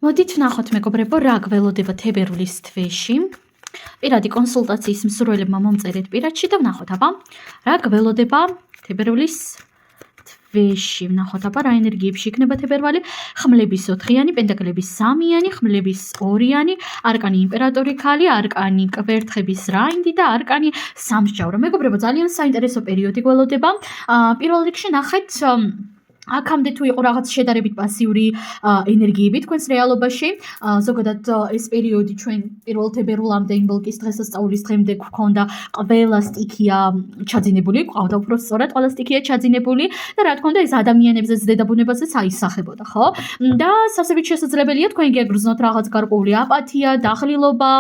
მოდით ვნახოთ მეგობრებო, რა გველოდება თებერვლის თვეში. პირადი კონსულტაციის მსურველებმა მომწერეთ პირადში და ვნახოთ აბა, რა გველოდება თებერვლის თვეში. ვნახოთ აბა, რა ენერგიებში იქნება თებერვალი. ხმლების 4-იანი, პენტაკლების 3-იანი, ხმლების 2-იანი, არკანი იმპერატორი ქალი, არკანი კვერთხების რაინდი და არკანი სამსჯავრო. მეგობრებო, ძალიან საინტერესო პერიოდი გველოდება. პირველ რიგში ნახეთ აქამდე თუ იყო რაღაც შედარებით პასიური ენერგიები თქვენს რეალობაში, ზოგადად ეს პერიოდი ჩვენ 1 თებერვლამდე იმ ბლოკის დღესასწაულის დღემდე გვქონდა ყველა სტიქია ჩაძინებული, ყავდა უფრო სწორად ყველა სტიქია ჩაძინებული და რა თქმა უნდა ეს ადამიანებზეც დედაბუნებაზეც აისახებოდა, ხო? და სასწრაფოდ შესაძლებელია თქვენ გეგრძნოთ რაღაც გარკვეული აპათია, დახლილობა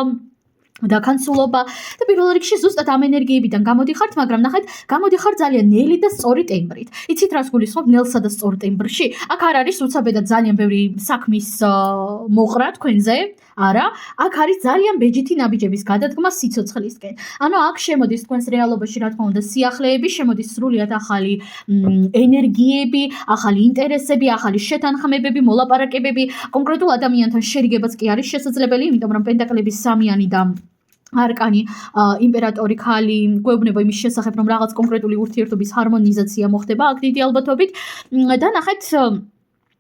და კანცულობა და პირველ რიგში ზუსტად ამ ენერგიებიდან გამოდიხართ, მაგრამ ნახეთ, გამოდიხართ ძალიან ნელი და სწორი ტემბრით. იცით რას გულისხმობ ნელსა და სწორ ტემბრში? აქ არ არის უცაბედად ძალიან ბევრი საქმის მოყრა თქვენზე, არა, აქ არის ძალიან ბეჯითი ნაბიჯების გადადგმა სიცოცხლისკენ. ანუ აქ შემოდის თქვენს რეალობაში რა თქმა უნდა სიახლეები, შემოდის სრულიად ახალი ენერგიები, ახალი ინტერესები, ახალი შეთანხმებები, მოლაპარაკებები, კონკრეტულ ადამიანთან შერიგებაც კი არის შესაძლებელი, იმიტომ რომ პენტაკლების 3-იანი და არკანი იმპერატორი ქალი გვეუბნება იმის შესახებ, რომ რაღაც კონკრეტული ურთიერთობის ჰარმონიზაცია მოხდება აქ დიდი ალბათობით და ნახეთ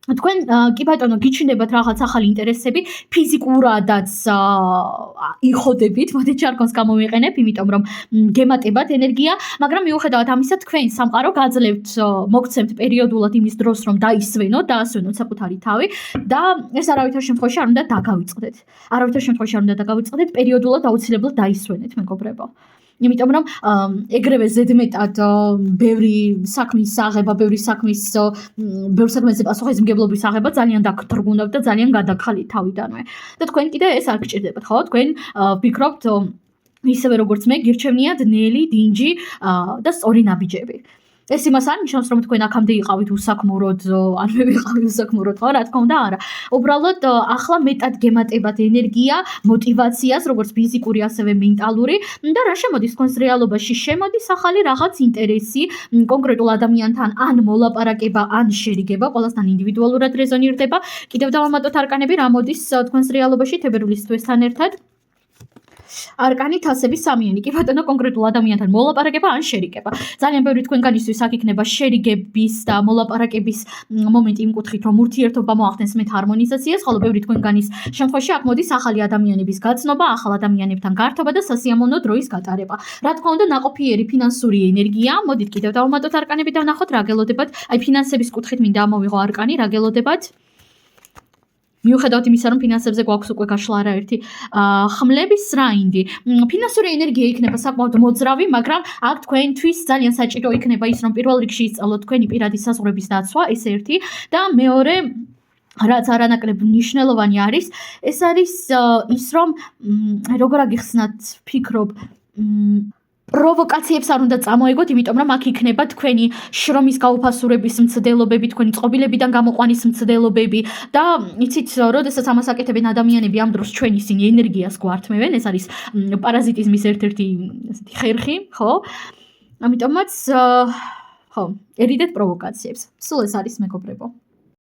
თქვენ კი ბატონო გიჩნდებათ რაღაც ახალი ინტერესები, ფიზიკურადაც იხოდებით, მოდით ჟარგონს გამოვიყენებ, იმიტომ რომ გემატებათ ენერგია, მაგრამ მიუხედავად ამისა თქვენ სამყარო გაძლევთ, მოგცემთ პერიოდულად იმის დროს, რომ დაისვენოთ, დაასვენოთ საკუთარი თავი და ეს არავითარ შემთხვევაში არ უნდა დაგავიწყდეთ. არავითარ შემთხვევაში არ უნდა დაგავიწყდეთ, პერიოდულად აუცილებლად დაისვენეთ, მეგობრებო. იმიტომ რომ ეგრევე ზედმეტად ბევრი საქმის აღება, ბევრი საქმეზე პასუხისმგებლობის აღება ძალიან დაგთრგუნავთ და ძალიან გადაგხალით თავიდანვე. და თქვენ კიდე ეს არ გჭირდებათ, ხო? თქვენ ვფიქრობთ ისევე როგორც მე, გირჩევნიათ ნელი, დინჯი და სწორი ნაბიჯები. ეს იმას არ ნიშნავს, რომ თქვენ აქამდე იყავით უსაქმუროდ, ან მე ვიყავი უსაქმუროდ, ხო, რა თქმა უნდა, არა. უბრალოდ ახლა მეტად გემატებათ ენერგია, мотиваციას, როგორც ფიზიკური, ასევე მენტალური და რა შემოდის თქვენს რეალობაში? შემოდის ახალი რაღაც ინტერესი, კონკრეტულ ადამიანთან ან მოლაპარაკება, ან შერიგება, ყველასთან ინდივიდუალურად რეზონირდება. კიდევ დავამატოთ არკანები, რა მოდის თქვენს რეალობაში თებერვლის თვესთან ერთად? არკანი თასების 3-იანი, კი ბატონო კონკრეტულ ადამიანთან მოლაპარაკება ან შერიგება. ძალიან ბევრი თქვენგანისთვის აქ იქნება შერიგების და მოლაპარაკების მომენტი იმ კუთხით, რომ ურთიერთობა მოახდენს მეტ ჰარმონიზაციას, ხოლო ბევრი თქვენგანის შემთხვევაში აქ მოდის ახალი ადამიანების გაცნობა, ახალ ადამიანებთან გართობა და სასიამოვნო დროის გატარება. რა თქმა უნდა, ნაყოფიერი ფინანსური ენერგია. მოდით კიდევ დავამატოთ არკანები და ვნახოთ რა გელოდებათ. აი ფინანსების კუთხით მინდა ამოვიღო არკანი, რა გელოდებათ? მიუხედავად იმისა, რომ ფინანსებზე გვაქვს უკვე გაშლა არაერთი ხმლების რაინდი. ფინანსური ენერგია იქნება საკმაოდ მოძრავი, მაგრამ აქ თქვენთვის ძალიან საჭირო იქნება ის, რომ პირველ რიგში ისწავლოთ თქვენი პირადი საზღვრების დაცვა, ეს ერთი და მეორე რაც არანაკლებ მნიშვნელოვანი არის, ეს არის ის, რომ როგორ აგიხსნათ, ვფიქრობ, პროვოკაციებს არ უნდა წამოეგოთ, იმიტომ რომ აქ იქნება თქვენი შრომის გაუფასურების მცდელობები, თქვენი წყობილებიდან გამოყვანის მცდელობები და იცით, როდესაც ამას აკეთებენ ადამიანები, ამ დროს ჩვენ ისინი ენერგიას გვართმევენ, ეს არის პარაზიტიზმის ერთ-ერთი ხერხი, ხო? ამიტომაც, ხო, ერიდეთ პროვოკაციებს. სულ ეს არის მეგობრებო.